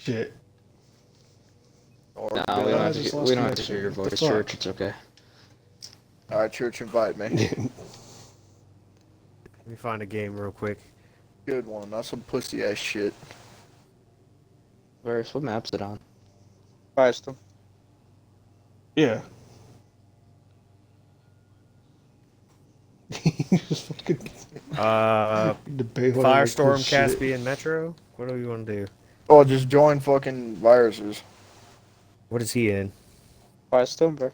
Shit. Or No, good. we don't have to hear your voice, Church. It's okay. Alright, Church, invite me. Let me find a game real quick. Good one, not some pussy ass shit. Verse, what map's it on? Firestone. Yeah. Just fucking debate whatever Firestorm, cool shit. Caspian, Metro. What do you want to do? Oh, just join fucking viruses. What is he in? Firestone, bro.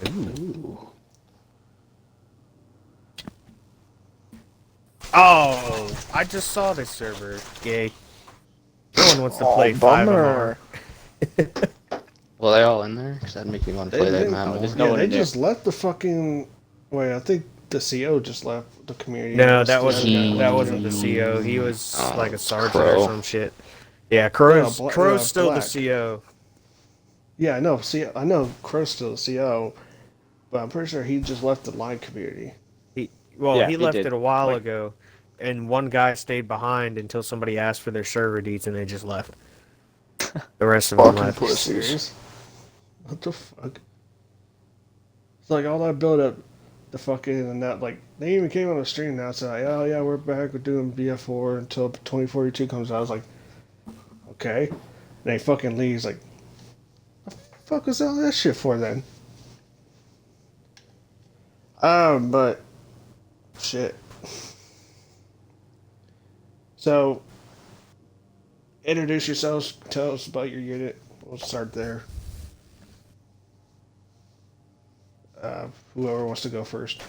Ooh. Oh, I just saw this server. Yay. No one wants to play 5 bummer. Well, they all in there? Because that'd make me want to play that map more. Yeah, they just left the fucking... Wait, I think the CO just left the community. No, that wasn't the CO. He was like a sergeant or some shit. Yeah, Crow's still Black. the CO. Yeah, I know. I know Crow's still the CO, but I'm pretty sure he just left the line community. He He left did. it a while ago, and one guy stayed behind until somebody asked for their server deets, and they just left. The rest of them Fucking left. pussies. What the fuck? It's like all that build up, the fucking, and that, like, they even came on the stream now, so like, oh yeah, we're back, we're doing BF4 until 2042 comes out. I was like, okay. And they fucking leaves, like, the fuck was all that shit for then? But, shit. So, introduce yourselves, tell us about your unit. We'll start there. Whoever wants to go first.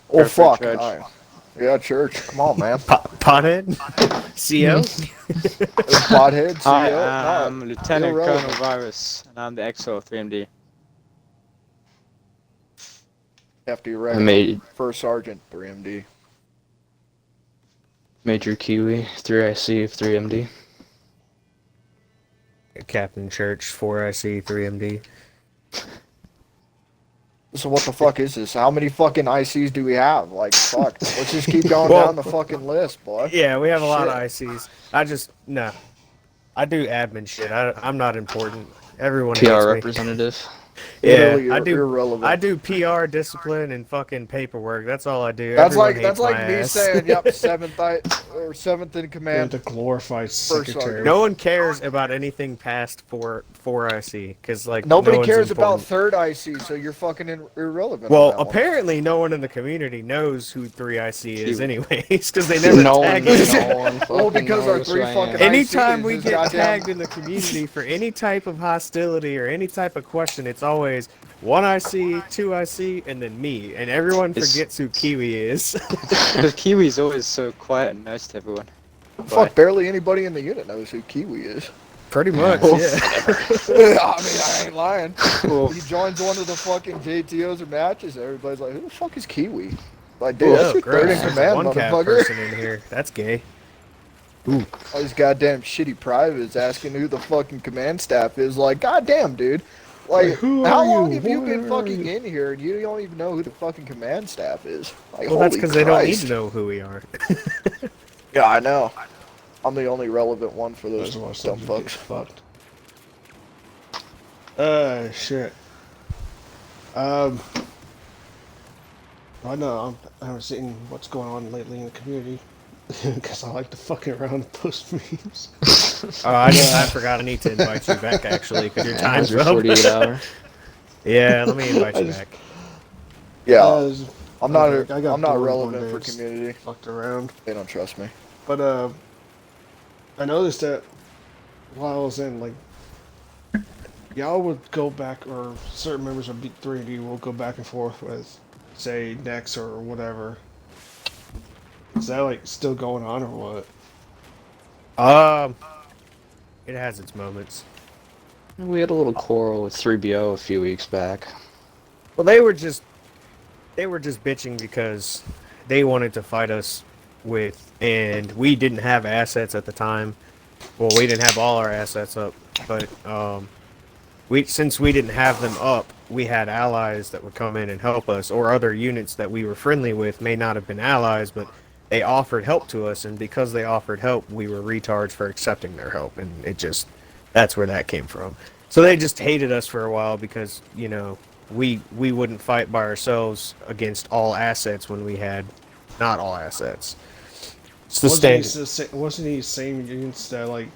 Oh, Go for fuck. Church. Alright. Yeah, Church. Come on, man. Pothead? CO? Pothead, CEO. Hi, I'm Lieutenant irrelevant. Colonel Virus, and I'm the XO of 3MD. After you I record. made First Sergeant, 3MD. Major Kiwi, 3IC of 3MD. Captain Church, 4IC, 3MD. So what the fuck is this? How many fucking ICs do we have? Like, fuck. Let's just keep going Well- down the fucking list, boy. Yeah, we have a lot of Shit. ICs. I do admin shit. I'm not important. Everyone hates PR me. representative. Yeah, Literally I do. irrelevant. I do PR, discipline, and fucking paperwork. That's all I do. That's Everyone like hates my me ass. saying, yep, seventh in And command. the glorified secretary. sergeant. No one cares about anything past 4IC because like Nobody no one's cares about important. third IC, so you're fucking irrelevant. Well, on that one. apparently no one in the community knows who 3IC is, anyways, because they never No tag one, us. no one Well, fucking because our knows three who I am. fucking Anytime ICs we is get goddamn- tagged in the community for any type of hostility or any type of question, it's always 1IC, 2IC, and then me, and everyone It's- forgets who Kiwi is. The Kiwi's always so quiet and nice to everyone. Fuck, barely anybody in the unit knows who Kiwi is. Pretty much, Oh. yeah. I mean, I ain't lying. Cool. He joins one of the fucking JTOs or matches, everybody's like, who the fuck is Kiwi? Like, dude, Oh, that's your gross. third in There's a command, one cat motherfucker. person in here. That's gay. All these goddamn shitty privates asking who the fucking command staff is. Like, goddamn, dude. Like, who how are long you? have you What been are fucking you? in here and you don't even know who the fucking command staff is? Like, Well, that's holy because they don't need Christ. to know who we are. Yeah, I know. I'm the only relevant one for those Those of us dumb that get fucks. fucked. Shit. I know I haven't seen what's going on lately in the community because I like to fucking around and post memes. Oh, I forgot I need to invite you back, actually, because your Yeah, time's how's your up. 48 hour? Yeah, let me invite I you just- back. Yeah, I'm not. I got I'm not bored one relevant day, for just community. Fucked around, They don't trust me. but I noticed that while I was in, like, y'all would go back, or certain members of 3D will go back and forth with, say, Nex or whatever. Is that, like, still going on or what? It has its moments. We had a little quarrel with 3BO a few weeks back. Well, they were just bitching because they wanted to fight us and we didn't have assets at the time. Well, we didn't have all our assets up, but since we didn't have them up, we had allies that would come in and help us, or other units that we were friendly with may not have been allies, but they offered help to us, and because they offered help, we were retards for accepting their help, and that's where that came from. So they just hated us for a while because we wouldn't fight by ourselves against all assets when we had not all assets. It's the standard. Wasn't he saying units that like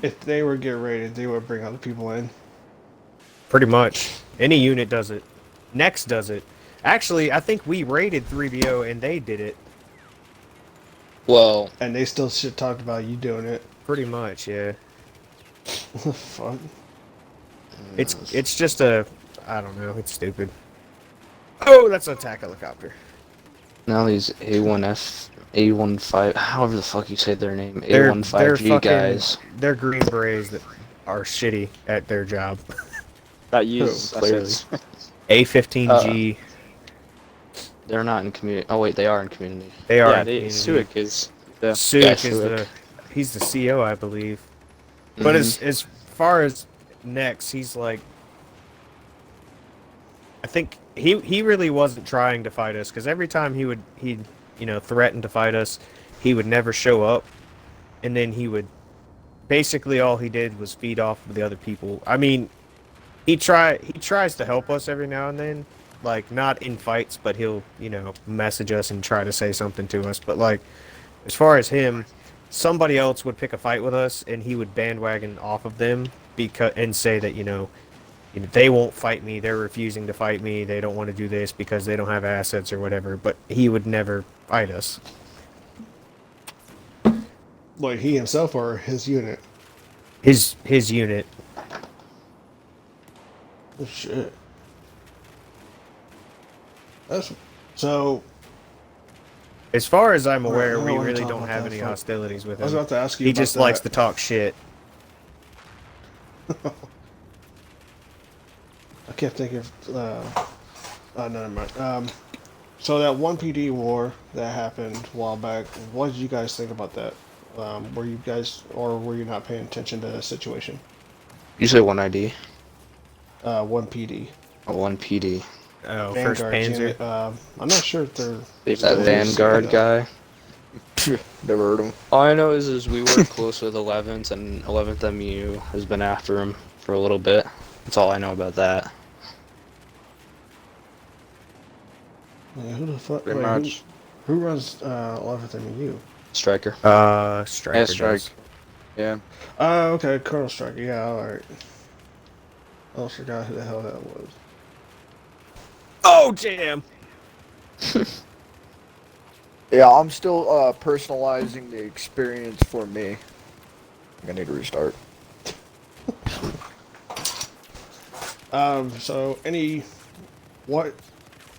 if they were get raided, they would bring other people in? Pretty much any unit does it. Next does it. Actually, I think we raided 3BO and they did it. Well, And they still shit talked about you doing it. Pretty much, yeah. Fuck. It's just I don't know. It's stupid. Oh, that's an attack helicopter. now these A15, however the fuck you say their name, They're A15G fucking, guys. They're Green Berets that are shitty at their job. That use clearly. assets. A15G. They're not in community. Oh wait, they are in community. They are. Yeah, in community. Suic is the Suic Yeah, is Suic. he's the CO, I believe. But as far as Nex, he's like, I think he really wasn't trying to fight us because every time he'd threaten to fight us, he would never show up, and then he would basically all he did was feed off of the other people. I mean, he tries to help us every now and then, like not in fights, but he'll message us and try to say something to us. But like as far as him, somebody else would pick a fight with us, and he would bandwagon off of them and say that they won't fight me. They're refusing to fight me. They don't want to do this because they don't have assets or whatever. But he would never fight us. Like he himself or his unit? His unit. Oh shit. That's so. As far as I'm aware, I we wanna really talk don't about have that. any Fuck. hostilities with I was him. about to ask you. He about just that. likes to talk shit. I can't think of. Never mind. So that one PD war that happened a while back. What did you guys think about that? Were you guys, or were you not paying attention to the situation? You say one ID, One PD. one PD. Oh, First Panzer. unit. I'm not sure if they're. That Vanguard guy. Never heard him. All I know is we work close with 11th, and 11th MU has been after him for a little bit. That's all I know about that. Yeah, who the fuck? Pretty wait, much. Who runs 11th MU? Striker. Striker. Airstrike. does. Yeah. Okay, Colonel Striker. Yeah, all right. I almost forgot who the hell that was. Oh, damn! Yeah, I'm still personalizing the experience for me. I need to restart. So what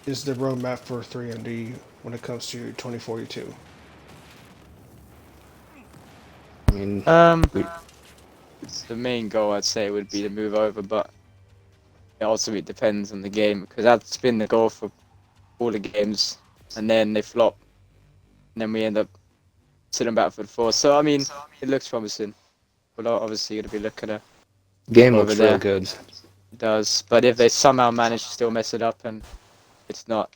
is the roadmap for 3MD when it comes to 2042? I mean, The main goal I'd say would be to move over, but it depends on the game because that's been the goal for all the games, and then they flop, and then we end up sitting back for the fourth. So I mean, it looks promising. We're obviously going to be looking at game over looks there. real good. it does, but if they somehow manage to still mess it up and it's not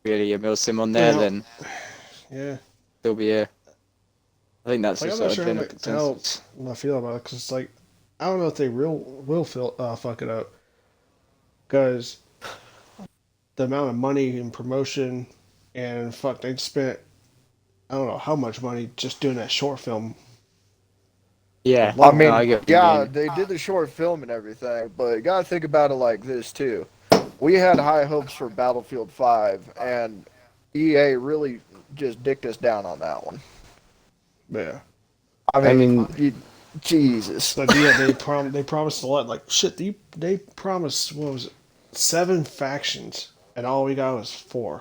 really a Milsim on there, Yeah. then Yeah, there'll be a. I think that's like the I'm not sort sure of general how consensus. I feel about it because it's like I don't know if they will fuck it up because the amount of money and promotion and fuck they spent I don't know how much money just doing that short film. Yeah, I mean, no, I get what you yeah, mean. they did the short film and everything, but you gotta think about it like this too. We had high hopes for Battlefield 5, and EA really just dicked us down on that one. Yeah, I mean, Jesus. but yeah, they promised a lot. Like shit, they promised what was it, 7 factions, and all we got was 4.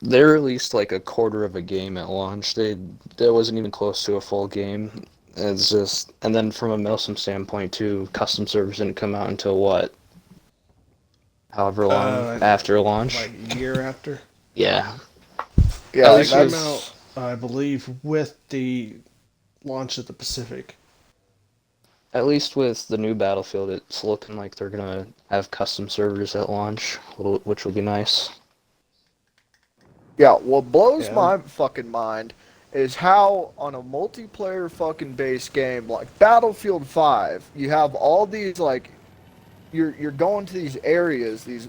They released like a quarter of a game at launch. That wasn't even close to a full game. It's just, and then from a Milsim standpoint too, custom servers didn't come out until what? However long after launch. Like a year after. Yeah. Yeah, They least came that's, out, I believe, with the launch of the Pacific. At least with the new Battlefield, it's looking like they're gonna have custom servers at launch, which will be nice. Yeah, what blows Yeah. my fucking mind is how on a multiplayer fucking base game like Battlefield 5, you have all these like you're going to these areas, these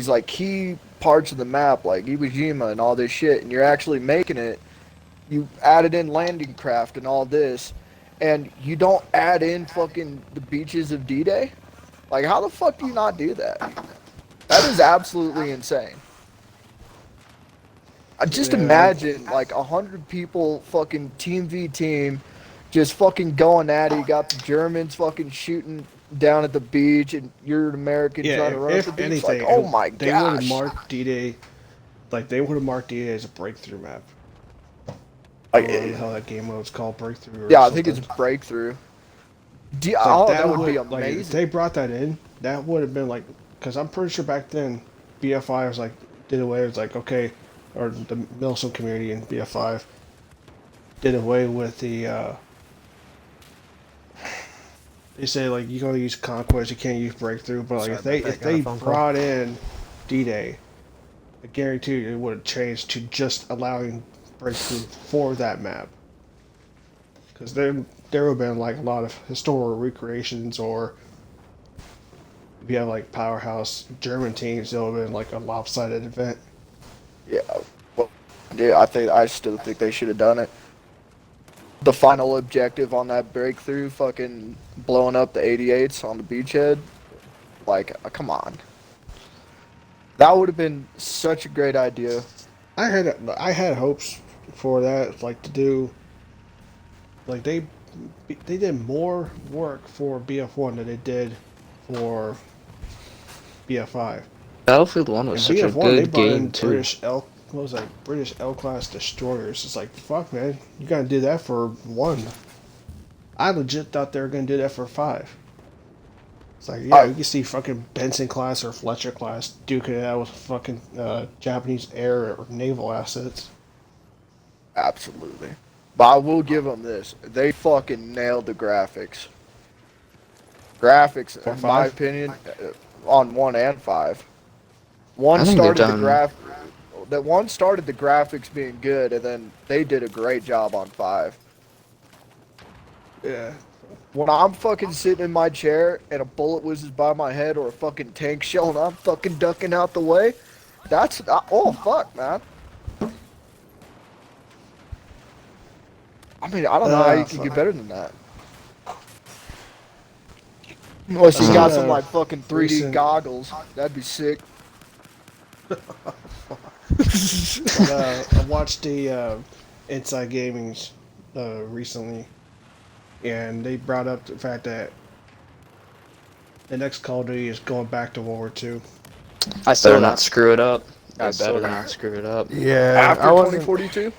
like key parts of the map like Iwo Jima and all this shit, and you're actually making it. You added in landing craft and all this, and you don't add in fucking the beaches of D-Day? Like, how the fuck do you not do that? That is absolutely insane. I just Yeah. imagine like 100 people fucking team v team, just fucking going at it. You got the Germans fucking shooting down at the beach, and you're an American Yeah, trying to run up the if beach. Like, anything, oh my they would have gosh! marked D-Day, like they would have marked D-Day as a breakthrough map. I Like, don't know how that game mode was called, breakthrough or yeah, I think it's something. breakthrough. Like Oh, that would be like if amazing. they brought that in, that would have been like, because I'm pretty sure back then, BF5 was like did away. It was like okay, or the Milsim community in BF5 did away with the. They say like you gotta use conquest, you can't use breakthrough. But like Sorry if they about that, if got a they phone call. brought in D-Day, I guarantee you it would have changed to just allowing breakthrough for that map. Because there would have been like a lot of historical recreations, or if you have like powerhouse German teams, it would have been like a lopsided event. Yeah, well, yeah, I still think they should have done it. The final objective on that breakthrough, fucking blowing up the 88s on the beachhead. Like, come on. That would have been such a great idea. I had hopes for that, like to do like they did more work for BF1 than they did for BF5. Battlefield 1 was And such a BF1 they good brought in game too. What was that, British L class destroyers. It's like fuck, man, you gotta do that for one. I legit thought they were gonna do that for 5. It's like, yeah, I, you can see fucking Benson class or Fletcher class duking it out with fucking Japanese air or naval assets. Absolutely. But I will give them this. They fucking nailed the graphics. Graphics, For in my 5, opinion, on 1 and 5. I One think they've started the done. one started the graphics being good, and then they did a great job on 5. yeah. When I'm fucking sitting in my chair and a bullet whizzes by my head or a fucking tank shell and I'm fucking ducking out the way, that's oh fuck, man. I mean, I don't know how you can get Fuck. better than that. Unless I you seen got some a like fucking 3D recent, goggles, that'd be sick. but, I watched the Inside Gaming's recently, and they brought up the fact that the next Call of Duty is going back to World War II. I saw Better not that. screw it up. I They saw better that. not screw it up. Yeah, After I wasn't. 2042,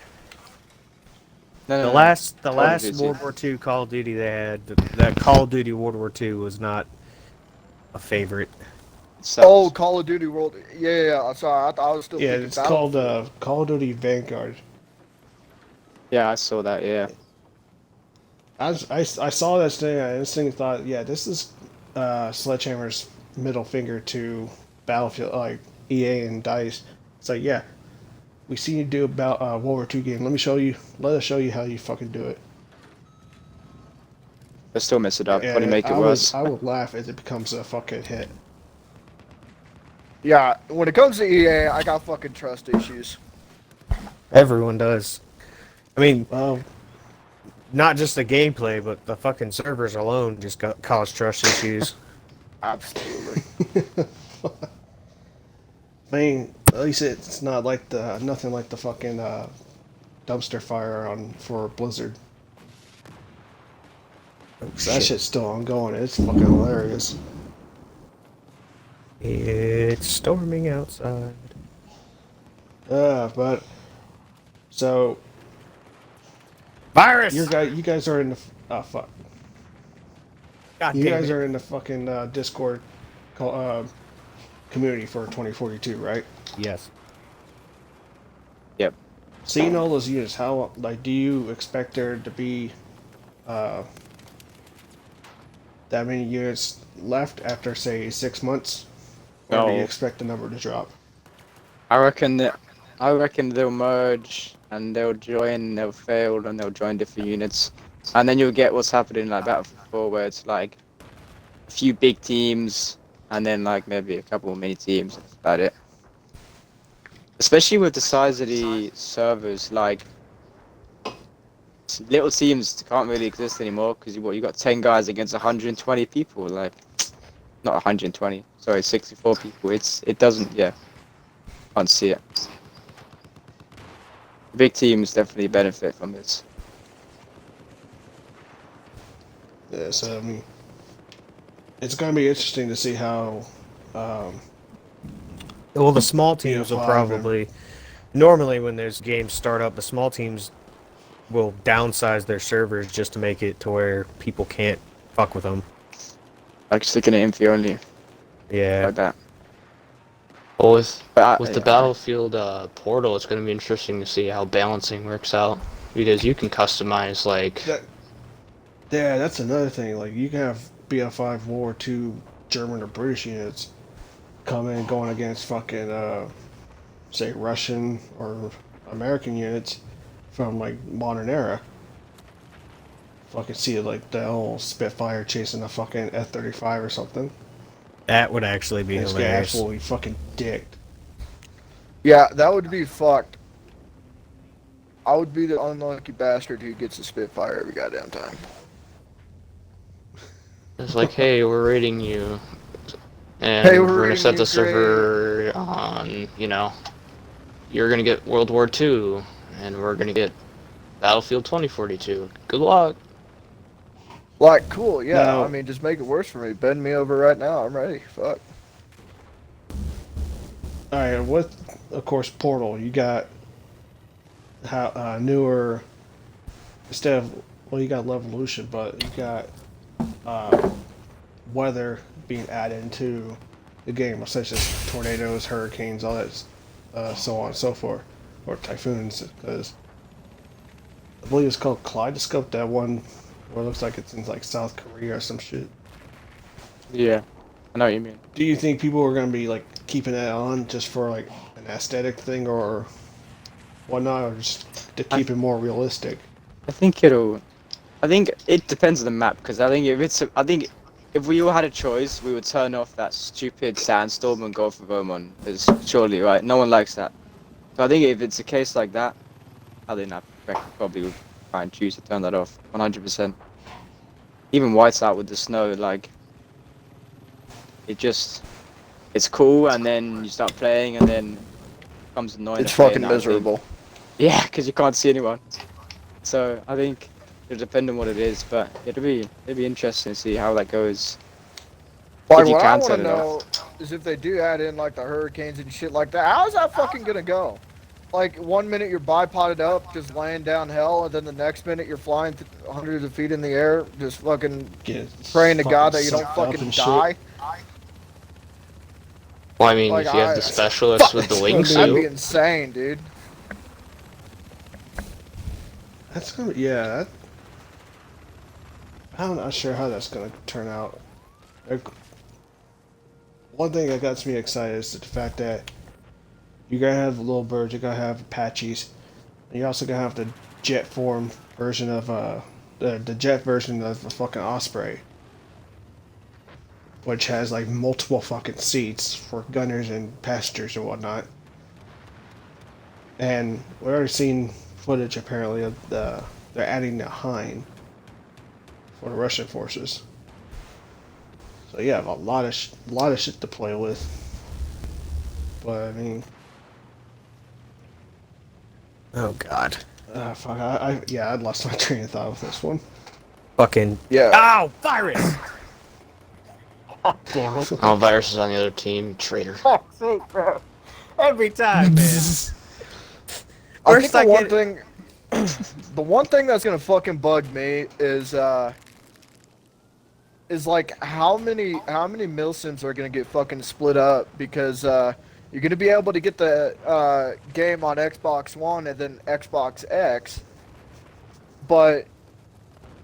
No, The no, last Call of last Duty. World War II Call of Duty they had, that Call of Duty World War II was not a favorite. Sucks. oh Call of Duty World, yeah. I'm sorry, I was still Yeah, thinking it's called Battlefield. Call of Duty Vanguard. Yeah, I saw that. Yeah. I saw this thing. I instantly thought, yeah, this is Sledgehammer's middle finger to Battlefield, like EA and Dice. It's like, yeah, we seen you do about World War II game. Let me show you. Let us show you how you fucking do it. They still mess it up. What do you And make it worse? I would laugh if it becomes a fucking hit. Yeah, when it comes to EA, I got fucking trust issues. Everyone does. I mean, Well, not just the gameplay, but the fucking servers alone just cause trust issues. Absolutely. I mean, at least it's not like nothing like the fucking dumpster fire on for Blizzard. Oh, So that shit. shit's still ongoing. It's fucking hilarious. It's storming outside. But so Virus! you guys are in the fuck. God You damn guys it. are in the fucking Discord community for 2042, right? Yes. Yep. Seeing all those units, how like do you expect there to be uh, that many units left after say 6 months, or do you No. expect the number to drop? I reckon that I reckon they'll merge and they'll join, they'll fail, and they'll join different units. And then you'll get what's happening like Battlefield 4, where it's like a few big teams and then like maybe a couple of mini teams. That's about it. Especially with the size of the servers, like little teams can't really exist anymore because you got 10 guys against 120 people. Like, not 120, sorry, 64 people. It doesn't, yeah, can't see it. Big teams definitely benefit from this. Yeah, so I mean, it's gonna be interesting to see how. Well, the small teams will BO5 probably normally when there's games start up, the small teams will downsize their servers just to make it to where people can't fuck with them. Like sticking it in for you only, Yeah. like that. Well, with But the Battlefield portal, it's going to be interesting to see how balancing works out because you can customize like. Yeah, that's another thing. Like you can have BF5 War 2 German or British units come in going against fucking say Russian or American units from like modern era. Fucking see like the whole Spitfire chasing a fucking F-35 or something. That would actually be It's get hilarious. absolutely fucking dicked. Yeah, that would be fucked. I would be the unlucky bastard who gets a Spitfire every goddamn time. It's like, hey, we're raiding you, and Hey, we're we're gonna raiding set you, the server on, you're gonna get World War II, and we're gonna get Battlefield 2042. Good luck. Like, cool, yeah. Now- I mean, just make it worse for me. Bend me over right now. I'm ready. Fuck. All right, with of course Portal, you got how newer instead of you got Levolution, but you got weather being added into the game, such as tornadoes, hurricanes, all that, so on and so forth, or typhoons. Because I believe it's called Kaleidoscope, that one where it looks like it's in like South Korea or some shit. yeah, I know what you mean. Do you think people are gonna be like keeping that on just for like an aesthetic thing or whatnot, or just to keep it more realistic? I think it depends on the map because I think if we all had a choice, we would turn off that stupid sandstorm and go for Vermont. Because surely, right? No one likes that. So I think if it's a case like that, I think I probably would try and choose to turn that off 100%. Even whites out with the snow, like it's cool, and then you start playing, and then it becomes annoying. It's to play fucking now, I think. miserable. Yeah, because you can't see anyone. So I think it'll depend on what it is, but it'll be interesting to see how that goes. Like, you what I can want to turn it know is if they do add in, like, the hurricanes and shit like that, how's that fucking gonna go? Like, 1 minute you're bipoded up, just laying down hell, and then the next minute you're flying hundreds of feet in the air, just fucking Get praying to God that fucking you don't sucked up fucking and shit. die. Well, I mean, Like, if you have the specialists with the gonna be- That'd be wingsuit, insane, dude. That's gonna be, yeah. I'm not sure how that's gonna turn out. One thing that gets me excited is the fact that you're gonna have little birds, you're gonna have Apaches, and you're also gonna have the jet form version of the jet version of the fucking Osprey, which has like multiple fucking seats for gunners and passengers and whatnot. And we've already seen footage apparently of they're adding the Hind for the Russian forces. So yeah, a lot of shit to play with. But I mean, Oh god. fuck, I'd lost my train of thought with this one. Fucking. Yeah. Ow! Virus! Damn it. oh, Virus is on the other team, traitor. Fuck's sake, bro. Every time, man. I think First I the one get- thing, the one thing that's gonna fucking bug me is like how many Milsims are gonna get fucking split up because you're gonna be able to get the game on Xbox One and then Xbox X, but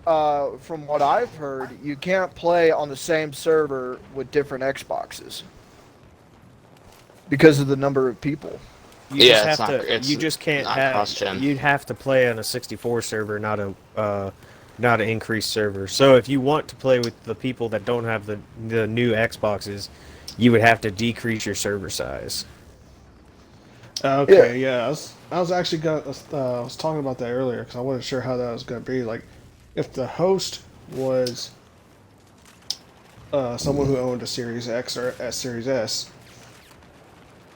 from what I've heard, you can't play on the same server with different Xboxes because of the number of people. you Yeah, just it's have not. to. It's You just can't not have. cross-gen. You'd have to play on a 64 server, not an increased server. So if you want to play with the people that don't have the new Xboxes, you would have to decrease your server size. Yeah. Okay, yeah, I was actually gonna I was talking about that earlier because I wasn't sure how that was gonna be. Like, if the host was someone who owned a Series X or a Series S,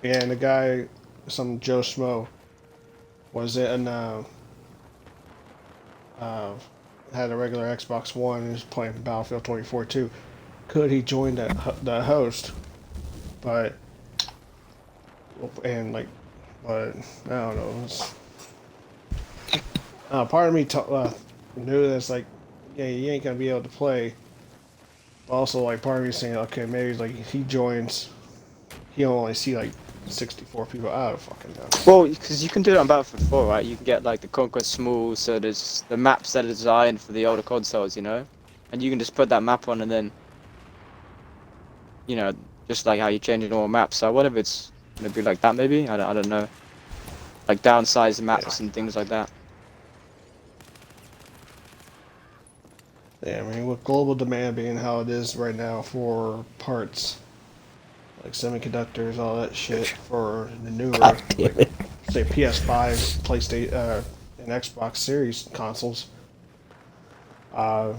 and the guy, some Joe Schmo, was in uh, had a regular Xbox One and was playing Battlefield 2042, could he join the host? But and like, but I don't know. Part of me knew that it's like, yeah, you ain't gonna be able to play. But also, like, part of me saying, okay, maybe like if he joins, he'll only see like 64 people. I don't fucking know. Well, because you can do it on Battlefield 4, right? You can get like the Conquest small, so there's the maps that are designed for the older consoles, you know, and you can just put that map on, and then, you know, just like how you change a normal map. So I wonder if it's gonna be like that, maybe. I don't know. Like downsize the maps and things like that. Yeah, I mean, with global demand being how it is right now for parts, like semiconductors, all that shit for the newer, God damn like it. say PS5, PlayStation, and Xbox Series consoles, uh,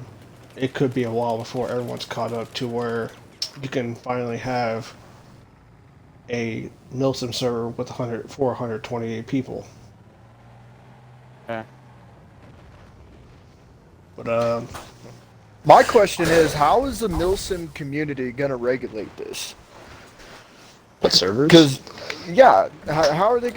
it could be a while before everyone's caught up to where you can finally have a Milsim server with 428 people. Yeah. But My question is, how is the Milsim community gonna regulate this? What servers? Because, yeah, how are they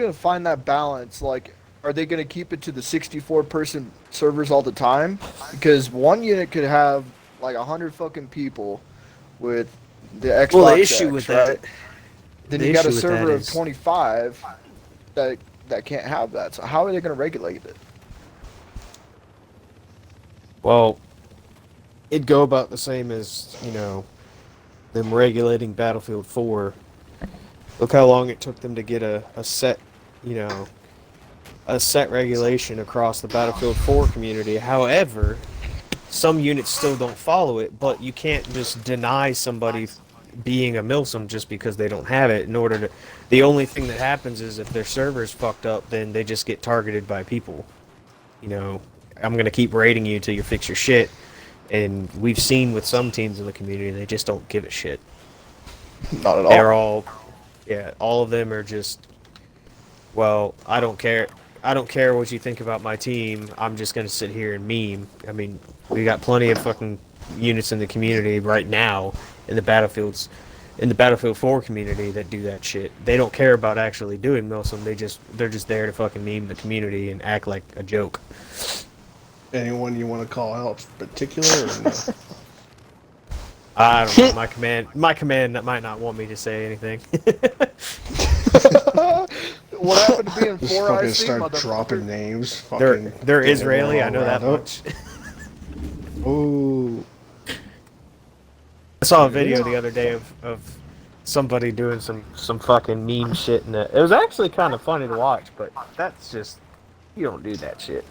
gonna find that balance? Like, are they gonna keep it to the 64-person servers all the time? Because one unit could have like 100 fucking people with the Xbox Well, the issue X, with right? that, Then the you got a issue with that server of is, 25 that can't have that. So how are they gonna regulate it? well, it'd go about the same as them regulating Battlefield 4. Look how long it took them to get a set, you know, a set regulation across the Battlefield 4 community. However, some units still don't follow it, but you can't just deny somebody being a Milsim just because they don't have it. In order to, the only thing that happens is if their server's fucked up, then they just get targeted by people. You know, I'm gonna keep raiding you till you fix your shit. And we've seen with some teams in the community, they just don't give a shit. Not at They're all. all, yeah, all of them are just, well, I don't care. I don't care what you think about my team. I'm just gonna sit here and meme. I mean, we got plenty of fucking units in the community right now in the Battlefield 4 community that do that shit. They don't care about actually doing Milsim. They're just there to fucking meme the community and act like a joke. anyone you want to call out in particular? Or no? I don't know. My command that might not want me to say anything. What happened to being Just 4 fucking IC, start dropping motherfucker? names. they're Fucking they're getting Israeli. I everyone know that riled up. much. Ooh. I saw a video the other day of somebody doing some fucking meme shit, and it was actually kind of funny to watch. But that's just, you don't do that shit.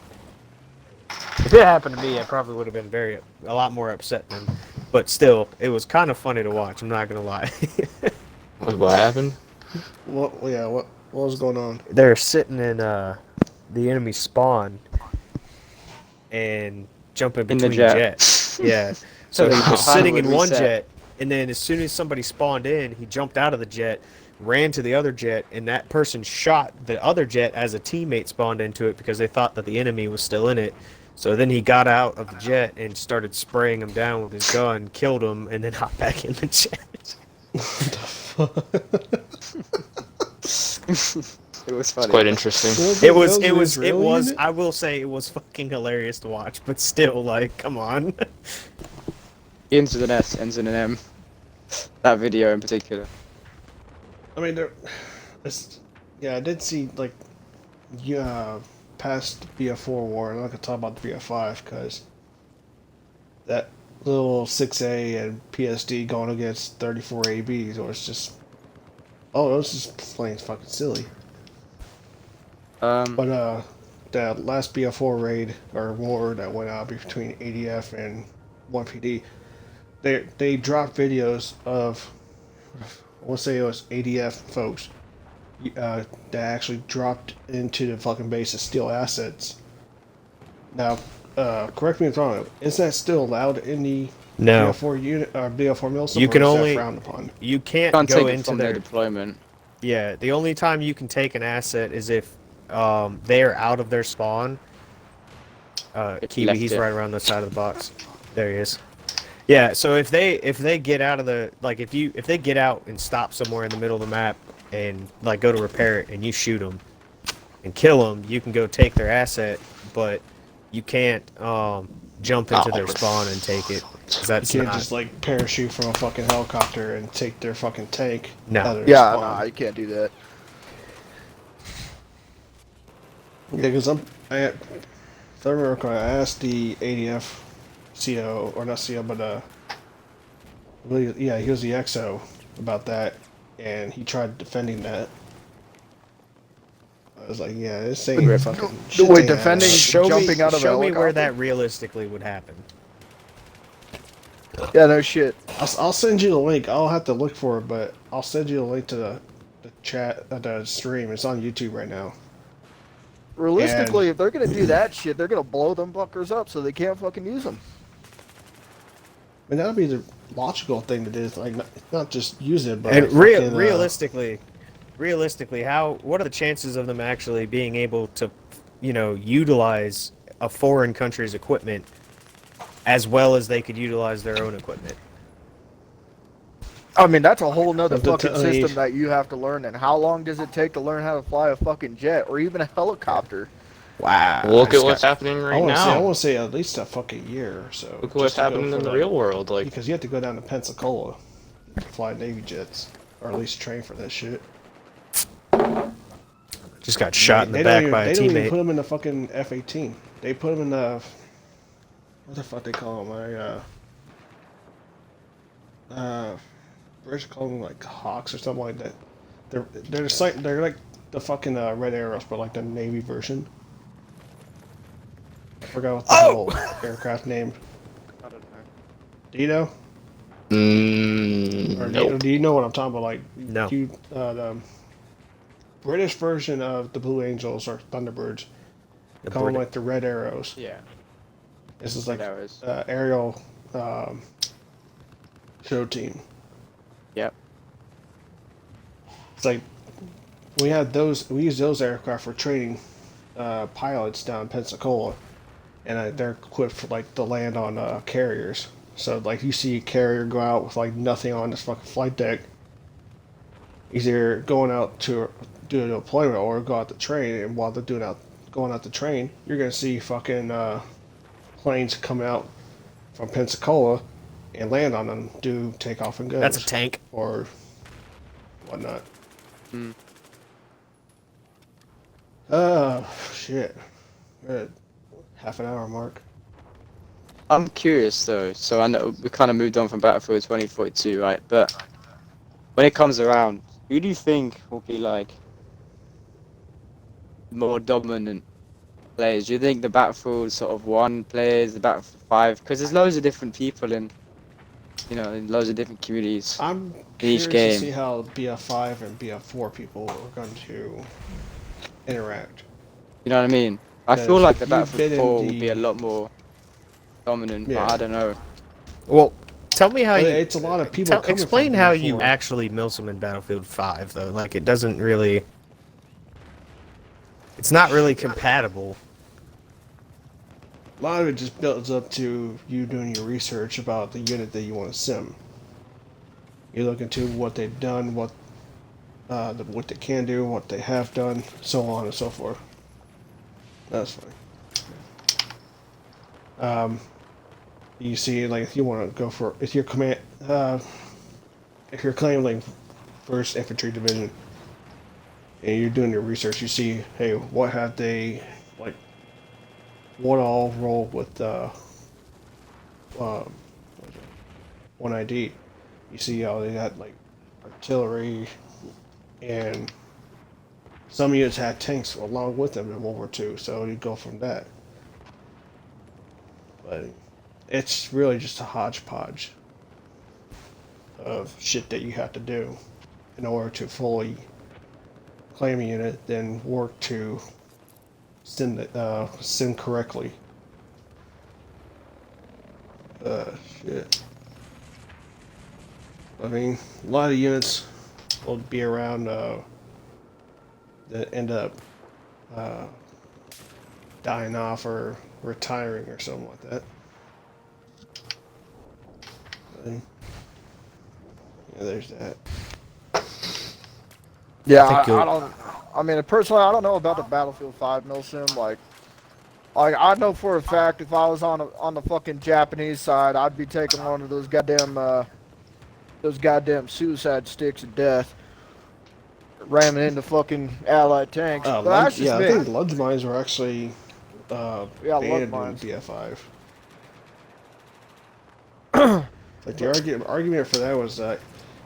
If it happened to me, I probably would have been a lot more upset than. But still, it was kind of funny to watch. I'm not gonna lie. What happened? What? Yeah. What was going on? They're sitting in the enemy spawn and jumping In the between jet. jets. Yeah. So he was Wow. sitting in one Reset. jet, and then as soon as somebody spawned in, he jumped out of the jet, ran to the other jet, and that person shot the other jet as a teammate spawned into it because they thought that the enemy was still in it. So then he got out of the jet and started spraying him down with his gun, killed him, and then hopped back in the jet. It was It's funny. quite interesting. It was. That was an Israeli unit? I will say it was fucking hilarious to watch, but still, like, come on. Ends with an S, ends in an M. That video in particular. I mean, yeah, I did see like, past BF4 war. I'm not gonna talk about the BF5 because that little 6A and PSD going against 34 ABs, or it's just Oh, this is plain fucking silly. Um, But that last BF4 raid or war that went out between ADF and 1PD, they dropped videos of, I want to say it was ADF folks, that actually dropped into the fucking base to steal assets. Now, correct me if I'm wrong, is that still allowed in the No, BF4 unit or BF4 Milsim, you or can is that only frowned upon? you can't can't go take it into from their their. deployment. Yeah, the only time you can take an asset is if they are out of their spawn. If you Kiwi, left he's it. right around the side of the box. There he is. Yeah, so if they get out of the like if they get out and stop somewhere in the middle of the map and like go to repair it and you shoot them and kill them, you can go take their asset, but you can't jump into their spawn and take it. 'Cause You that's can't not just like parachute from a fucking helicopter and take their fucking tank no. out of their Yeah, spawn. nah, you can't do that. Yeah, because if I remember correctly, I asked the ADF CO, or not CO, but I believe, yeah, he was the XO about that, and he tried defending that. I was like, yeah, this ain't Wait, fucking wait, shit ain't defending- adding up. jumping out of a show me where helicopter? that realistically would happen. Yeah, no shit. I'll send you the link. I'll have to look for it, but I'll send you the link to the chat, the stream. It's on YouTube right now. Realistically, if they're gonna do that shit, they're gonna blow them fuckers up so they can't fucking use them. I mean, that would be the logical thing to do. Like, not just use it, but And like fucking, realistically, what are the chances of them actually being able to, utilize a foreign country's equipment as well as they could utilize their own equipment? I mean, that's a whole nother Have to fucking tell you- system that you have to learn. And how long does it take to learn how to fly a fucking jet or even a helicopter? Wow. Look at what's happening I right want to say, I now. want to say at least a fucking year or so. Look at just what's to go happening for in the real world. Like, because you have to go down to Pensacola to fly Navy jets, or at least train for that shit. Just got shot in the They don't back even- by a They don't even teammate. put him in the fucking F-18. They put him in the, what the fuck they call them? British call them like Hawks or something like that. They're just like the fucking Red Arrows, but like the Navy version. I forgot what the whole aircraft name. I don't know. Do you know? Or nope. do you know what I'm talking about? Like, No. the British version of the Blue Angels or Thunderbirds, The call them Brit- like the Red Arrows. Yeah. This is like Red Arrows. aerial show team. Yep. It's like we used those aircraft for training pilots down in Pensacola, and they're equipped for like to land on carriers. So like you see a carrier go out with like nothing on this fucking flight deck. He's either going out to do a deployment or go out to train, and while they're going out to train, you're gonna see fucking planes come out from Pensacola and land on them, do takeoff and go. That's a tank. Or whatnot. Hmm. Shit. We're at half an hour mark. I'm curious though. So I know we kind of moved on from Battlefield 2042, right? But when it comes around, who do you think will be like more dominant players? Do you think the Battlefield sort of 1 players, the Battlefield 5? Because there's loads of different people in loads of different communities. I'm Each curious to game. see how BF5 and BF4 people are going to interact. You know what I mean? I Yeah, feel like the you've been Battlefield in 4 will the- be a lot more dominant, Yeah. but I don't know. Well, tell me how But you. it's a lot of people coming Explain from how BF4. you actually Milsim in Battlefield 5, though. Like, it doesn't really. It's not really compatible. A lot of it just builds up to you doing your research about the unit that you want to sim. You look into what they've done, what they can do, what they have done, so on and so forth. That's fine. You see, like, if you want to go for, if you're claiming like First Infantry Division, and you're doing your research, you see, hey, what have they, like, what all roll with one ID. You see how they got like artillery, and some units had tanks along with them in World War II, so you go from that. But it's really just a hodgepodge of shit that you have to do in order to fully claim a unit, then work to send correctly. Shit. I mean, a lot of units will be around that end up uh, dying off or retiring or something like that. And, yeah, there's that. Yeah, I think I don't. I mean, personally, I don't know about the Battlefield 5 Milsim. Like I know for a fact if I was on the fucking Japanese side, I'd be taking one of those goddamn suicide sticks of death, ramming into fucking Allied tanks. But that's just Yeah, me. I think Ludge mines were actually Yeah, Lug banned in mines. BF5. Like the argument for that was that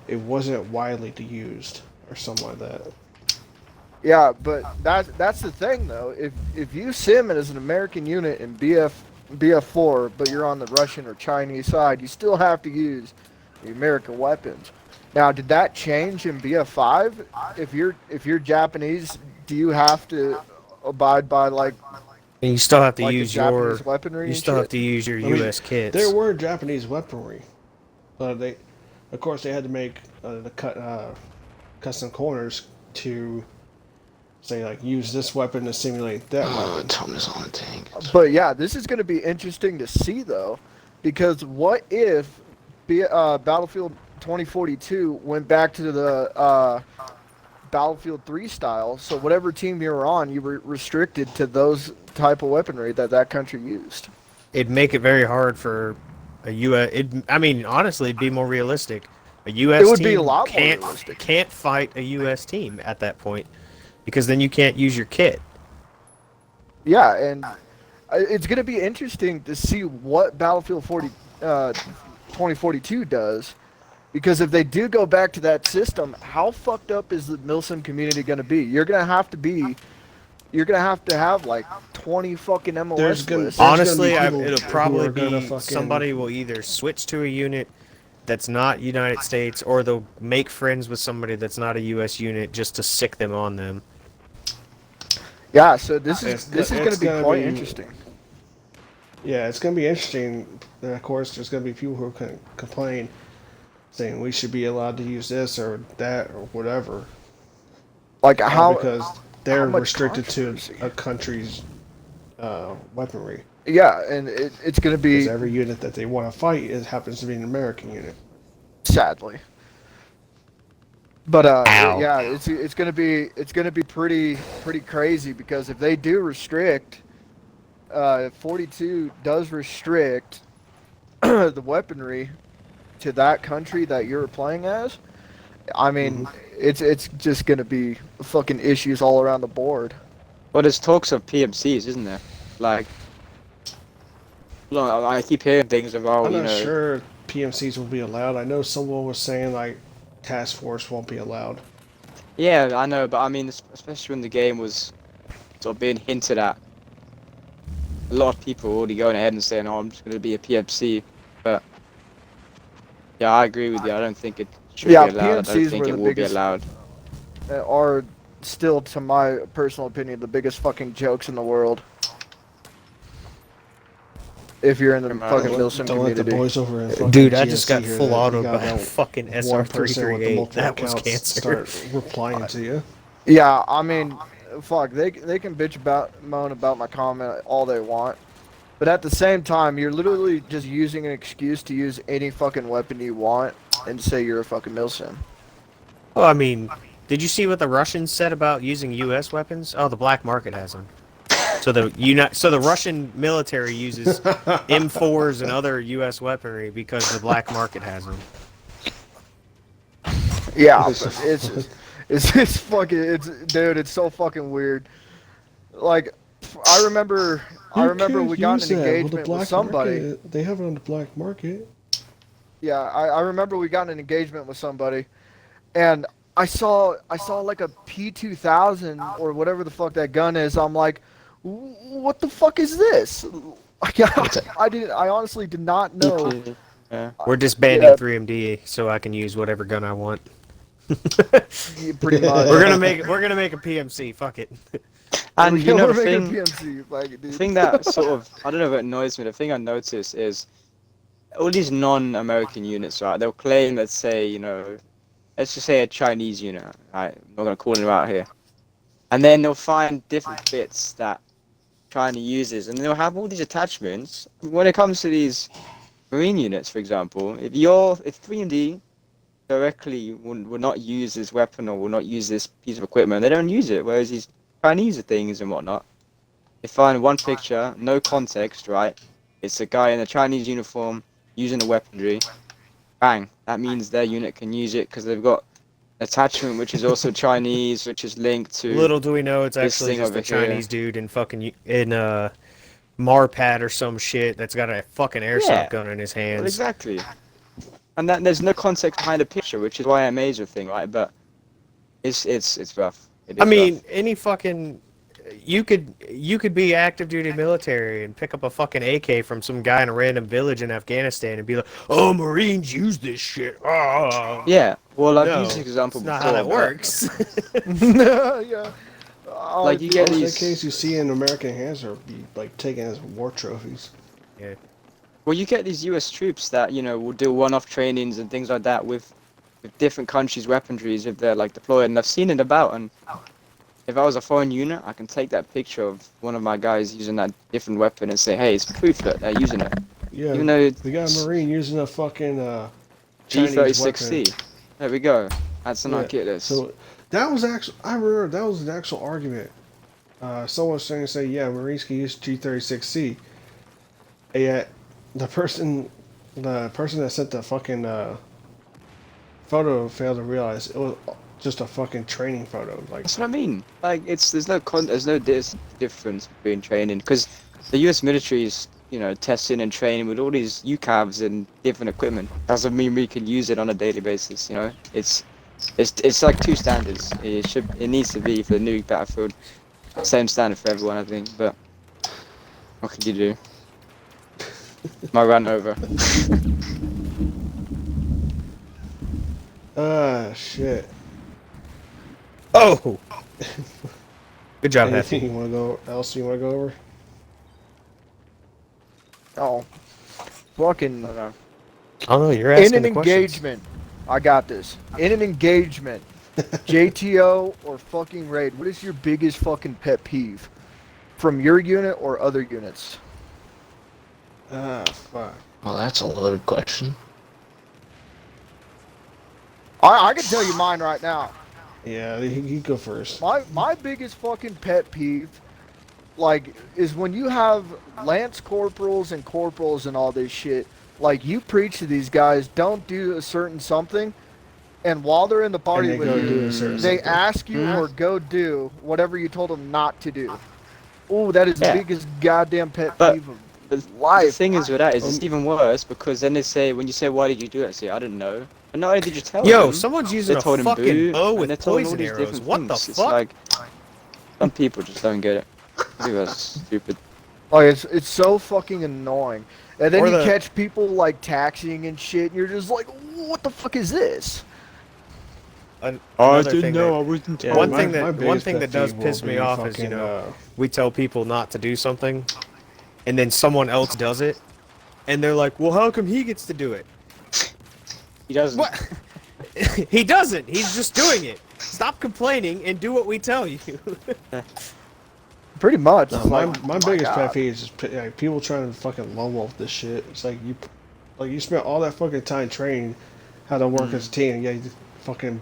it wasn't widely used or something like that. Yeah, but that's the thing though. If you sim it as an American unit in BF4, but you're on the Russian or Chinese side, you still have to use the American weapons. Now, did that change in BF5? If you're Japanese, do you have to abide by And you still have to the use Japanese weaponry you and still shit? have to use your I mean, U.S. kits. there were Japanese weaponry, but of course, they had to make custom corners to say like use this weapon to simulate that weapon. Tom is on the tank. But yeah, this is going to be interesting to see though, because what if Battlefield 2042 went back to the Battlefield 3 style? So whatever team you were on, you were restricted to those type of weaponry that country used. It'd make it very hard for a U.S. I mean, honestly, it'd be more realistic. A U.S. It would team be a lot more can't realistic. can't fight a U.S. team at that point because then you can't use your kit. Yeah, and it's going to be interesting to see what Battlefield 2042 does, because if they do go back to that system, how fucked up is the Milsim community going to be? You're going to have like 20 fucking MOS There's gonna- lists. there's Honestly, gonna be people it'll who probably are gonna be fucking- somebody will either switch to a unit that's not United States, or they'll make friends with somebody that's not a U.S. unit just to sick them on them. Yeah, so this It's is going to it's be gonna quite be- interesting. Yeah, it's going to be interesting. And of course, there's going to be people who can complain, saying we should be allowed to use this or that or whatever. Like how Because they're much restricted to controversy? a country's weaponry. Yeah, and it's going to be Because every unit that they want to fight it happens to be an American unit. sadly. But Ow. yeah, it's gonna be pretty crazy, because if they do restrict, 42 does restrict the weaponry to that country that you're playing as. I mean, it's just gonna be fucking issues all around the board. Well, there's talks of PMCs, isn't there? Like, look, I keep hearing things about, I'm you not know, sure PMCs will be allowed. I know someone was saying like task force won't be allowed. yeah, I know, but I mean, especially when the game was sort of being hinted at, a lot of people were already going ahead and saying, "Oh, I'm just going to be a PMC." But yeah, I agree with you. I don't think it should Yeah, be allowed. I don't PMCs think were it the will be biggest- allowed. Are still, to my personal opinion, the biggest fucking jokes in the world. If you're in the fucking Milsim Don't let the community. boys over in fucking Dude, I just GSC got hear full that. You auto got by a that fucking one person with the SR338. multiple That was accounts cancer. start replying to you. Yeah, I mean, fuck, they can moan about my comment all they want, but at the same time, you're literally just using an excuse to use any fucking weapon you want and say you're a fucking Milsim. Well, I mean, did you see what the Russians said about using U.S. weapons? Oh, the black market has them. So the Russian military uses M4s and other U.S. weaponry because the black market has them. Yeah, but it's fucking, dude, it's so fucking weird. Like, I remember we got in an engagement with somebody. Market, they have it on the black market. Yeah, I remember we got in an engagement with somebody, and I saw like a P2000 or whatever the fuck that gun is. I'm like, what the fuck is this? I honestly did not know. EP. Yeah. We're disbanding Yeah, 3MD so I can use whatever gun I want. yeah, pretty much. We're gonna make a PMC. Fuck it. And you know We're the making thing, PMC, like, the dude. thing that sort of, I don't know if it annoys me, the thing I notice is all these non-American units, right? They'll claim, let's say, you know, let's just say a Chinese unit. Right? I'm not gonna call them out here. And then they'll find different bits that China uses, and they'll have all these attachments. When it comes to these Marine units, for example, if 3D directly will not use this weapon or will not use this piece of equipment, they don't use it. Whereas these Chinese things and whatnot, they find one picture, no context, right? It's a guy in a Chinese uniform using the weaponry. Bang! That means their unit can use it because they've got attachment which is also Chinese, which is linked to Little do we know, it's this actually thing just over a Chinese here. dude in fucking Marpad or some shit that's got a fucking airsoft Yeah. gun in his Well, hands. exactly. And that there's no context behind the picture, which is why I'm amazed with thing, right? But it's rough. It is I mean, rough. any fucking you could be active duty military and pick up a fucking AK from some guy in a random village in Afghanistan and be like, "Oh, Marines use this shit." Oh. Yeah. Well, I've No, used this example it's not before. how that but, works. Yeah. Oh, Like, you get Those these. AKs you see in American hands are be like taken as war trophies. Well, you get these U.S. troops that will do one-off trainings and things like that with different countries' weaponries if they're like deployed, and I've seen it about. And if I was a foreign unit, I can take that picture of one of my guys using that different weapon and say, hey, it's proof that they're using it. Yeah, Even though we got a Marine using a fucking Chinese weapon. G36C. There we go. That's an Yeah, Arquetus. so that was actually, I remember that was an actual argument. Someone was trying to say, yeah, Marines can use G36C. And yet, the person that sent the fucking photo failed to realize it was just a fucking training photo. Like, That's what I mean. Like, there's no difference between training because the U.S. military is testing and training with all these UCAVs and different equipment. Doesn't mean we can use it on a daily basis. It's like two standards. It needs to be for the new battlefield. Same standard for everyone, I think. But what can you do? My run over. Shit. Oh, good job, Anything Hefty. you want to go else you want to go over? oh, fucking. I don't know. Oh no, you're In asking an the questions. engagement, I got this. In an engagement, JTO or fucking raid, what is your biggest fucking pet peeve from your unit or other units? Fuck. Well, that's a loaded question. I can tell you mine right now. Yeah, you go first. My biggest fucking pet peeve, like, is when you have lance corporals and corporals and all this shit. Like, you preach to these guys, don't do a certain something, and while they're in the party they with go you, do a certain they something. ask you or go do whatever you told them not to do. Oh, that is Yeah. the biggest goddamn pet But- peeve of The life. thing is with that is it's even worse because then they say when you say why did you do it, I say I didn't know. And not only did you tell Yo, them, someone's they using a told him fucking boo, bow and with they're telling all poison these arrows. different What the things. It's fuck? like some people just don't get it. I think that's stupid. Like, it's so fucking annoying. And then Or you the- catch people like taxiing and shit, and you're just like, what the fuck is this? Another thing that- I wasn't Yeah, One my- thing my that biggest does pet peeve piss will me be off is, fucking, we tell people not to do something, and then someone else does it, and they're like, "Well, how come he gets to do it?" He doesn't. What? He doesn't. He's just doing it. Stop complaining and do what we tell you. Pretty much. No, It's my like, my oh biggest God. pet peeve is just like, people trying to fucking lone wolf this shit. It's like you spent all that fucking time training how to work as a team, and yeah, you just fucking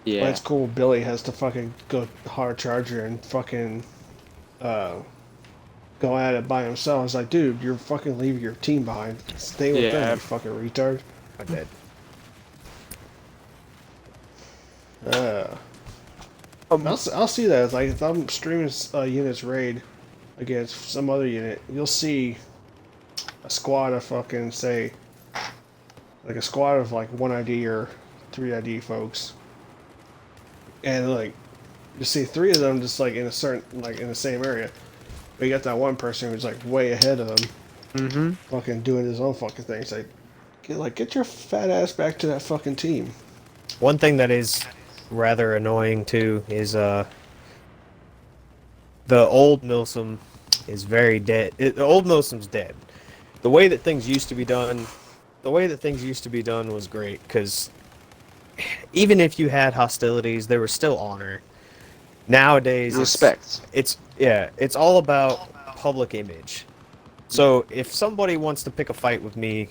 Yeah. Lance Cool Billy has to fucking go hard charger and fucking go at it by himself. It's like, dude, you're fucking leaving your team behind. Stay with them, Yeah. you fucking retard. I'm dead. I'll see that. It's like if I'm streaming units raid against some other unit, you'll see a squad of fucking say, like a squad of like 1 ID or 3 ID folks, and like you see three of them just like in a certain like in the same area. But you got that one person who's like way ahead of them, Mm-hmm. fucking doing his own fucking thing. It's like get your fat ass back to that fucking team. One thing that is rather annoying too is the old Milsim is very dead. The old Milsim's dead. The way that things used to be done, was great because even if you had hostilities, there was still honor. Nowadays, Respect. it's all about public image. So if somebody wants to pick a fight with me,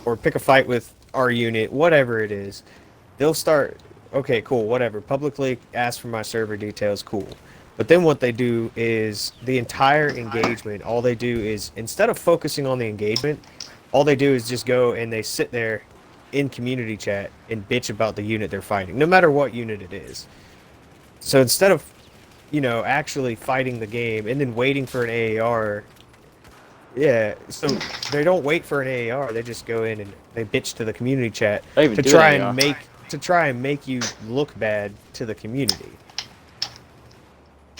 or pick a fight with our unit, whatever it is, they'll start. Okay, cool, whatever. Publicly ask for my server details, cool. But then what they do is the entire engagement. All they do is instead of focusing on the engagement, all they do is just go and they sit there in community chat and bitch about the unit they're fighting, no matter what unit it is. So instead of, actually fighting the game and then waiting for an AAR, so they don't wait for an AAR. They just go in and they bitch to the community chat Don't even to do try an and make you look bad to the community.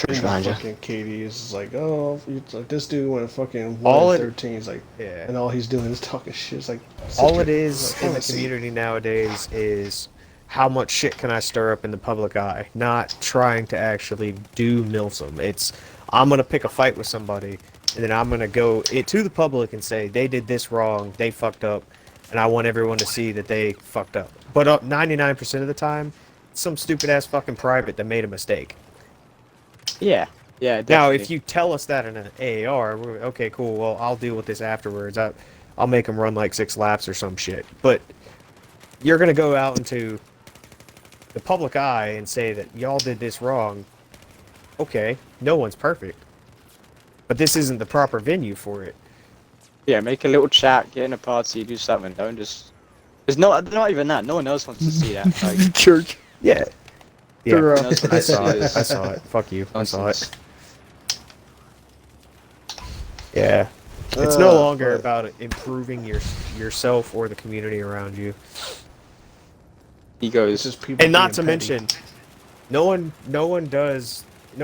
And Behind you. fucking Katie is like, oh, it's like this dude went fucking All 1-13. He's like, Yeah. and all he's doing is talking shit. It's like All sit it your- is like, in the honestly. community nowadays is how much shit can I stir up in the public eye, not trying to actually do Milsim. It's I'm gonna pick a fight with somebody, and then I'm gonna go to the public and say they did this wrong, they fucked up, and I want everyone to see that they fucked up. But 99% of the time, it's some stupid ass fucking private that made a mistake. Yeah. Yeah. Now, Definitely. if you tell us that in an AAR, okay, cool. Well, I'll deal with this afterwards. I'll make them run like 6 laps or some shit. But you're gonna go out into the public eye and say that y'all did this wrong. Okay, no one's perfect, but this isn't the proper venue for it. Yeah, make a little chat, get in a party, do something. Don't just. It's not even that. No one else wants to see that. Like, Church. Yeah, yeah. Sure, no one else I wants to saw see it. this. I saw it. Fuck you. I saw it. Nonsense. Yeah. It's no longer but- about improving yourself or the community around you. It's Egos. just people And not being to petty. mention, no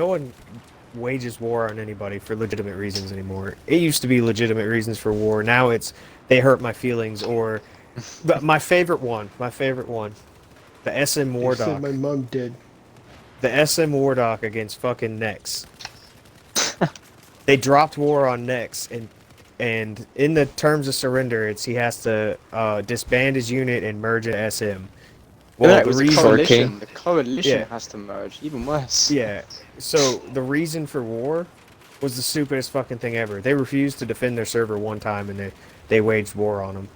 one wages war on anybody for legitimate reasons anymore. It used to be legitimate reasons for war. Now it's they hurt my feelings or. But my favorite one, the SM They War said Doc, my mom did. the SM War Doc against fucking Nex. They dropped war on Nex, and in the terms of surrender, he has to disband his unit and merge into SM. Well, Well, it the was the reason, coalition. The coalition Yeah. has to merge. Even worse. yeah. So the reason for war was the stupidest fucking thing ever. They refused to defend their server one time, and they waged war on them.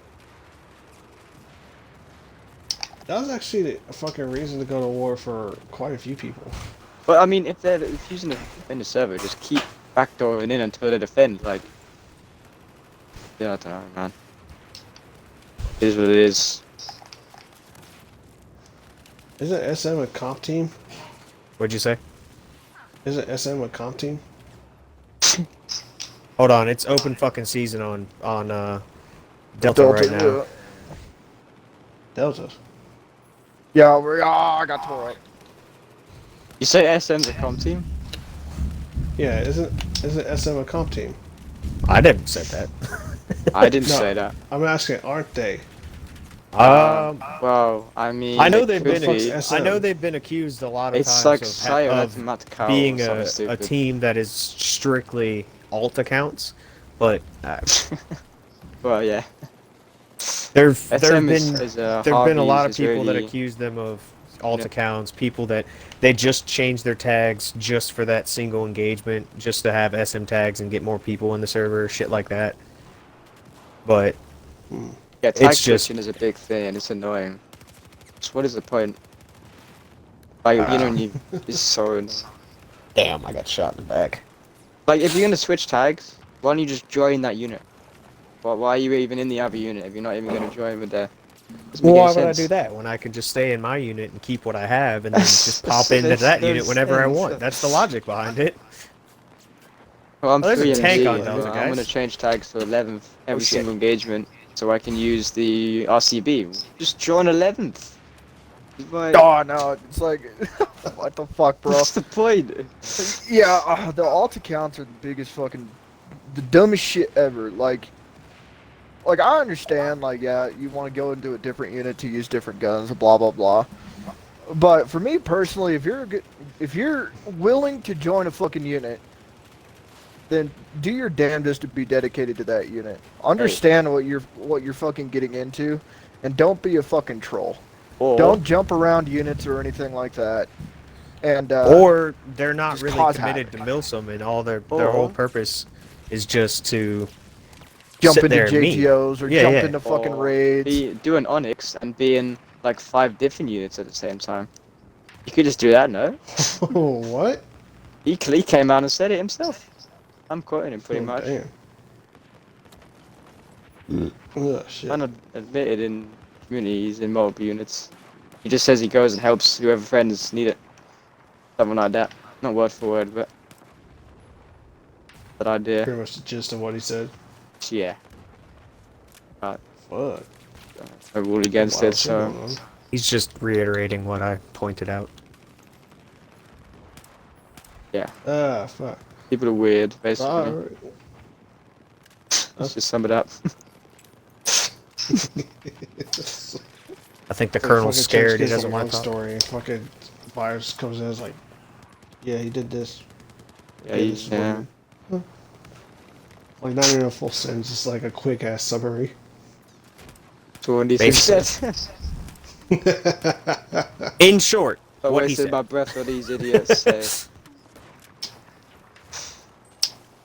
That was actually a fucking reason to go to war for quite a few people. But I mean, if they're refusing to defend the server, just keep backdooring in until they defend. Like, yeah, I don't know, man. It is what it is. Isn't SM a comp team? What'd you say? Isn't SM a comp team? Hold on, it's open fucking season on Delta right now. Delta. Yeah, I got tore up. You say SM's a comp team? Yeah, isn't SM a comp team? I never said that. I didn't No. say that. I'm asking, aren't they? Well, I mean, I know it they've could been. be. SM. I know they've been accused a lot of It's times like of, Psychomatic being or something a stupid. team that is strictly alt accounts, but Well, yeah. there've SM been is there've been a lot of Harvey's is people that really- accuse them of alt Yeah. accounts, people that they just change their tags just for that single engagement, just to have SM tags and get more people in the server, shit like that. But Yeah, tag It's just- switching is a big thing, and it's annoying. So what is the point? Like, you know, it's so annoying. damn, I got shot in the back. Like, if you're gonna switch tags, why don't you just join that unit? Why are you even in the other unit if you're not even gonna join with the? Doesn't make Well, why any would I sense. do that when I could just stay in my unit and keep what I have and then just pop into There's that no unit whenever I sense. want? That's the logic behind it. Well, I'm Oh, there's a 3 tank MG, on but Delta, I'm guys. gonna change tags to 11th every shit. single engagement, so I can use the RCB. Just join 11th. Like, Oh no, it's like, what the fuck, bro? what's the point? Yeah, the alt accounts are the biggest fucking, the dumbest shit ever. Like I understand, like yeah, you want to go into a different unit to use different guns, blah blah blah. But for me personally, if you're willing to join a fucking unit, then do your damnedest to be dedicated to that unit. Understand what you're fucking getting into, and don't be a fucking troll. Or, Don't jump around units or anything like that. And Or they're not just really cause committed to havoc. Milsim, and all their Or- whole purpose is just to jump sit into there and meme. JTOs or Yeah, jump yeah. into fucking or raids. do an Onyx and be in like 5 different units at the same time. You could just do that, no? Oh, what? He came out and said it himself. I'm quoting him pretty Oh, much. Damn. Ugh, shit. Kind of admitted in communities in multiple units. He just says he goes and helps whoever friends need it. Something like that. Not word for word, but that idea. Pretty much the gist of what he said. Yeah. Fuck. I ruled against Wild it, shit so going on. He's just reiterating what I pointed out. Ah, fuck. people are weird, basically. Alright. Let's just sum it up. I think the Fucking colonel's James scared. He gives doesn't a want long to talk. story, and fucking Myers comes in and is like, yeah, he did this. Yeah, this is what yeah. he- Like, not even a full sentence, just like a quick ass summary. So when he Basically. said, In short, I what he wasted said. my breath on these idiots. So.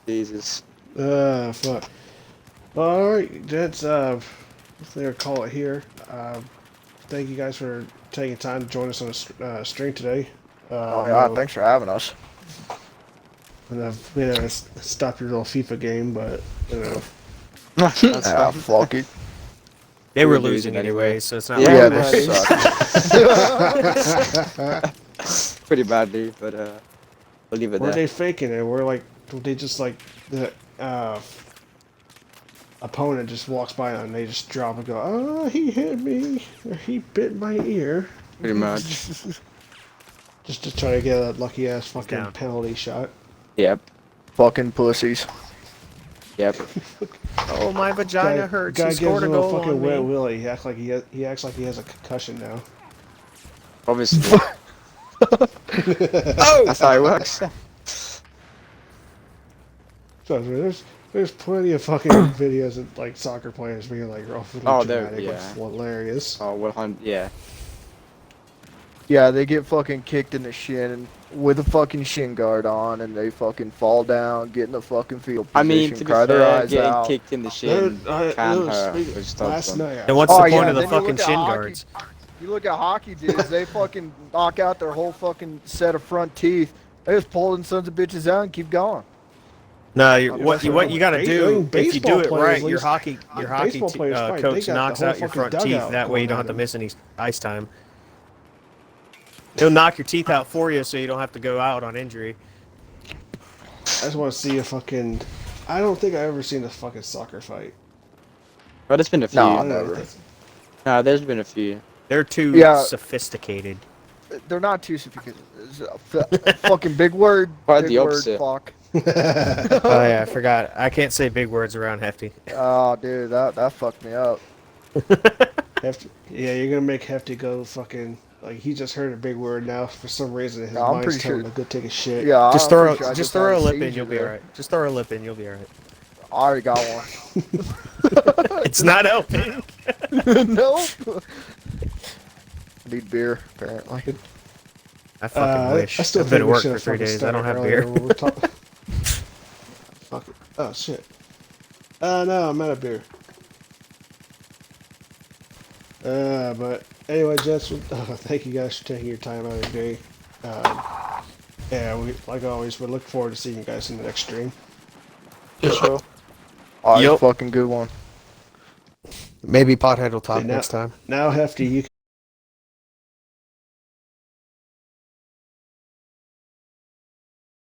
Jesus. Fuck. Well, alright, gents, let's call it here. Thank you guys for taking time to join us on the stream today. Oh yeah, thanks for having us. We had to stop your little FIFA game, but, you know. That's Ah, fine. fuck it. They were We're losing losing anyway, anyway. so it's not Yeah, Yeah, really they bad. suck. Pretty badly, but we'll leave it Were there. they faking it? Were they just like, the opponent just walks by and they just drop and go, oh, he hit me, or he bit my ear. Pretty much. Just to try to get a lucky ass fucking down. penalty shot. Yep. Fucking pussies. Yep. Oh, my vagina hurts. Guy He scored gives a him goal fucking on wet me. willy. He acts like he has a concussion now. Obviously. Oh! That's how it works. So I mean, there's plenty of fucking videos of like soccer players being like awfully Oh, they're- dramatic, yeah. like, hilarious. Oh, 100. Yeah. Yeah, they get fucking kicked in the shin with a fucking shin guard on, and they fucking fall down, get in the fucking field position, I mean, to be cry their fair, eyes getting out. kicked in the shin can hurt. Which stops last them. night. Then what's Oh, the point yeah, of the then you look fucking at shin hockey. guards? You look at hockey dudes, they fucking knock out their whole fucking set of front teeth. They just pull them sons of bitches out and keep going. No, that's what you got to I do mean, if you do baseball it players, right, at your least- hockey baseball players fight. They coach got the knocks whole out your fucking front teeth. dugout That way you going don't have to at miss any ice time. He'll knock your teeth out for you, so you don't have to go out on injury. I just want to see a fucking. I don't think I've ever seen a fucking soccer fight. Well, there's been a few. No, I don't know, never. that's- Nah, there's been a few. They're too Yeah. sophisticated. They're not too sophisticated. It's a fucking big word. Quite big the word, opposite. fuck. Oh yeah, I forgot. I can't say big words around Hefty. Oh, dude, that fucked me up. Hefty, yeah, you're gonna make Hefty go fucking like he just heard a big word now for some reason his No, I'm mind's pretty telling sure- him to go take a shit. Yeah, Just I'm throw pretty sure I just throw a had lip in, seizure you'll be there. alright. Just throw a lip in, you'll be alright. I already got one. It's not helping. Nope. Need beer, apparently. I fucking wish. I still I've been think at we work should for have 3 fucking days. I don't started have earlier beer. when we were talking- Fuck it. Oh shit. No, I'm out of beer. But anyway, Jets, thank you guys for taking your time out of your day. Yeah, we like always, we look forward to seeing you guys in the next stream. So, alright, Yup. fucking good one. Maybe Pothead will talk Okay, now- next time. Now, Hefty, you